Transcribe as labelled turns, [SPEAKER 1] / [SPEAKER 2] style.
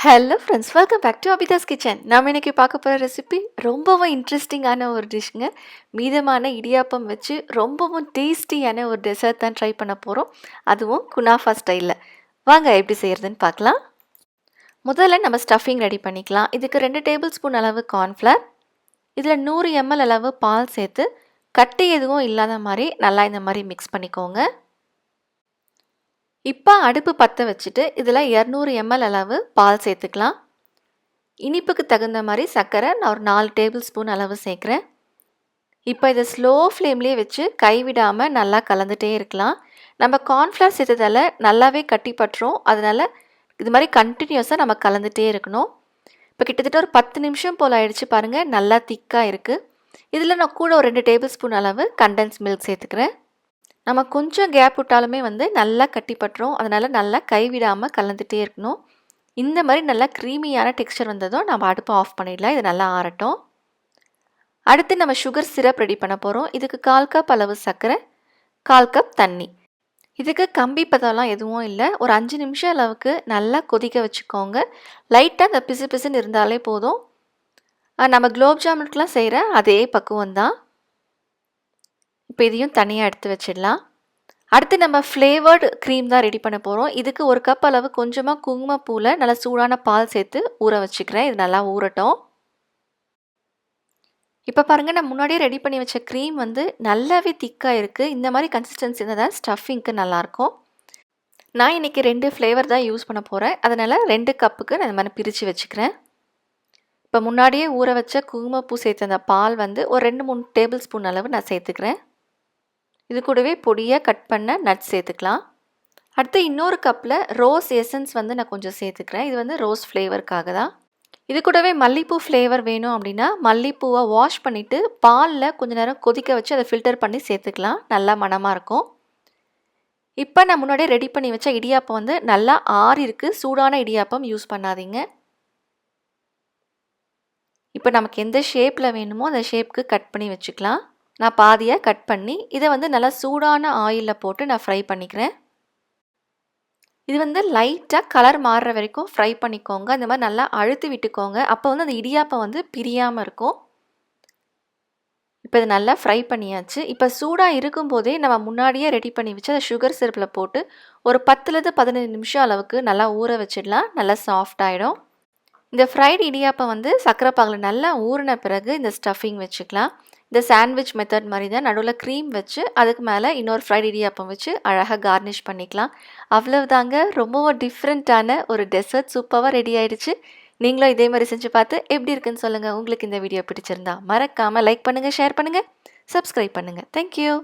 [SPEAKER 1] Hello friends, welcome back to Abitha's kitchen. நம்ம இன்னைக்கு பார்க்க போகிற ரெசிபி ரொம்பவும் இன்ட்ரெஸ்டிங்கான ஒரு டிஷ்ஷுங்க. மீதமான இடியாப்பம் வச்சு ரொம்பவும் டேஸ்டியான ஒரு டெசர்ட் தான் ட்ரை பண்ண போகிறோம். அதுவும் குனாஃபா ஸ்டைலில். வாங்க எப்படி செய்கிறதுன்னு பார்க்கலாம். முதல்ல நம்ம ஸ்டஃபிங் ரெடி பண்ணிக்கலாம். இதுக்கு 2 டேபிள் ஸ்பூன் அளவு கார்ன்ஃப்ளவர், இதில் 100 ml அளவு பால் சேர்த்து கட்டி எதுவும் இல்லாத மாதிரி நல்லா இந்த மாதிரி மிக்ஸ் பண்ணிக்கோங்க. இப்போ அடுப்பு பற்ற வச்சுட்டு இதில் 200 ml அளவு பால் சேர்த்துக்கலாம். இனிப்புக்கு தகுந்த மாதிரி சர்க்கரை நான் ஒரு 4 டேபிள் ஸ்பூன் அளவு சேர்க்குறேன். இப்போ இதை ஸ்லோ ஃப்ளேம்லேயே வச்சு கைவிடாமல் நல்லா கலந்துகிட்டே இருக்கலாம். நம்ம கார்ன்ஃப்ளவர் சேர்த்ததால் நல்லாவே கட்டி பட்டுரும். அதனால் இது மாதிரி கண்டினியூஸாக நம்ம கலந்துகிட்டே இருக்கணும். இப்போ கிட்டத்தட்ட ஒரு 10 நிமிஷம் போல் ஆயிடுச்சு பாருங்கள், நல்லா திக்காக இருக்குது. இதில் நான் கூட ஒரு 2 டேபிள் ஸ்பூன் அளவு கண்டென்ஸ் மில்க் சேர்த்துக்கிறேன். நம்ம கொஞ்சம் கேப் விட்டாலுமே நல்லா கட்டி பட்டுரும். அதனால் நல்லா கைவிடாமல் கலந்துகிட்டே இருக்கணும். இந்த மாதிரி நல்லா க்ரீமியான டெக்ஸ்சர் வந்ததும் நம்ம அடுப்பை ஆஃப் பண்ணிடலாம். இது நல்லா ஆறட்டும். அடுத்து நம்ம சுகர் சிரப் ரெடி பண்ண போகிறோம். இதுக்கு 1/4 கப் அளவு சர்க்கரை, 1/4 கப் தண்ணி. இதுக்கு கம்பி பதம்லாம் எதுவும் இல்லை. ஒரு 5 நிமிஷம் அளவுக்கு நல்லா கொதிக்க வச்சுக்கோங்க. லைட்டாக அந்த பிசு பிசுன்னு இருந்தாலே போதும். நம்ம குலோப் ஜாமுனுக்குலாம் செய்கிற அதே பக்குவம் தான். இப்போ இதையும் தனியாக எடுத்து வச்சிடலாம். அடுத்து நம்ம ஃப்ளேவர்டு க்ரீம் தான் ரெடி பண்ண போகிறோம். இதுக்கு 1 கப் அளவு கொஞ்சமாக குங்குமப்பூவில் நல்லா சூடான பால் சேர்த்து ஊற வச்சுக்கிறேன். இது நல்லா ஊறட்டும். இப்போ பாருங்கள், நான் முன்னாடியே ரெடி பண்ணி வச்ச க்ரீம் நல்லாவே திக்காக இருக்குது. இந்த மாதிரி கன்சிஸ்டன்சி இருந்தால் தான் ஸ்டஃபிங்க்கு நல்லாயிருக்கும். நான் இன்றைக்கி 2 ஃப்ளேவர் தான் யூஸ் பண்ண போகிறேன். அதனால் 2 கப்புக்கு நான் இந்த மாதிரி பிரித்து வச்சுக்கிறேன். இப்போ முன்னாடியே ஊற வச்ச குங்குமப்பூ சேர்த்த அந்த பால் ஒரு 2-3 டேபிள் ஸ்பூன் அளவு நான் சேர்த்துக்கிறேன். இது கூடவே பொடியாக கட் பண்ண நட்ஸ் சேர்த்துக்கலாம். அடுத்து இன்னொரு கப்பில் ரோஸ் எசன்ஸ் நான் கொஞ்சம் சேர்த்துக்கிறேன். இது ரோஸ் ஃப்ளேவருக்காக தான். இது கூடவே மல்லிப்பூ ஃப்ளேவர் வேணும் அப்படின்னா மல்லிப்பூவை வாஷ் பண்ணிவிட்டு பாலில் கொஞ்சம் நேரம் கொதிக்க வச்சு அதை ஃபில்டர் பண்ணி சேர்த்துக்கலாம். நல்லா மணமாக இருக்கும். இப்போ நான் முன்னாடியே ரெடி பண்ணி வச்ச இடியாப்பம் நல்லா ஆறி இருக்குது. சூடான இடியாப்பம் யூஸ் பண்ணாதீங்க. இப்போ நமக்கு எந்த ஷேப்பில் வேணுமோ அந்த ஷேப்புக்கு கட் பண்ணி வச்சுக்கலாம். நான் பாதியாக கட் பண்ணி இதை நல்லா சூடான ஆயிலில் போட்டு நான் ஃப்ரை பண்ணிக்கிறேன். இது லைட்டாக கலர் மாறுற வரைக்கும் ஃப்ரை பண்ணிக்கோங்க. இந்த மாதிரி நல்லா அழுத்தி விட்டுக்கோங்க. அப்போ அந்த இடியாப்பம் பிரியாமல் இருக்கும். இப்போ இது நல்லா ஃப்ரை பண்ணியாச்சு. இப்போ சூடாக இருக்கும்போதே நம்ம முன்னாடியே ரெடி பண்ணி வச்சு அந்த சுகர் சிரப்பில் போட்டு ஒரு 10லேருந்து 15 நிமிஷம் அளவுக்கு நல்லா ஊற வச்சிடலாம். நல்லா சாஃப்ட் ஆகிடும். இந்த ஃப்ரைடு இடியாப்பம் சர்க்கரை பாகில் நல்லா ஊறின பிறகு இந்த ஸ்டஃபிங் வச்சுக்கலாம். இந்த சாண்ட்விச் மெத்தட் மாதிரி தான், நடுவில் க்ரீம் வச்சு அதுக்கு மேலே இன்னொரு ஃப்ரைட் இடியாப்பம் வச்சு அழகாக கார்னிஷ் பண்ணிக்கலாம். அவ்வளவுதாங்க, ரொம்பவும் டிஃப்ரெண்ட்டான ஒரு டெசர்ட் சூப்பராக ரெடி ஆகிடுச்சு. நீங்களும் இதே மாதிரி செஞ்சு பார்த்து எப்படி இருக்குன்னு சொல்லுங்கள். உங்களுக்கு இந்த வீடியோ பிடிச்சிருந்தா மறக்காமல் லைக் பண்ணுங்கள், ஷேர் பண்ணுங்கள், சப்ஸ்கிரைப் பண்ணுங்கள். தேங்க்யூ.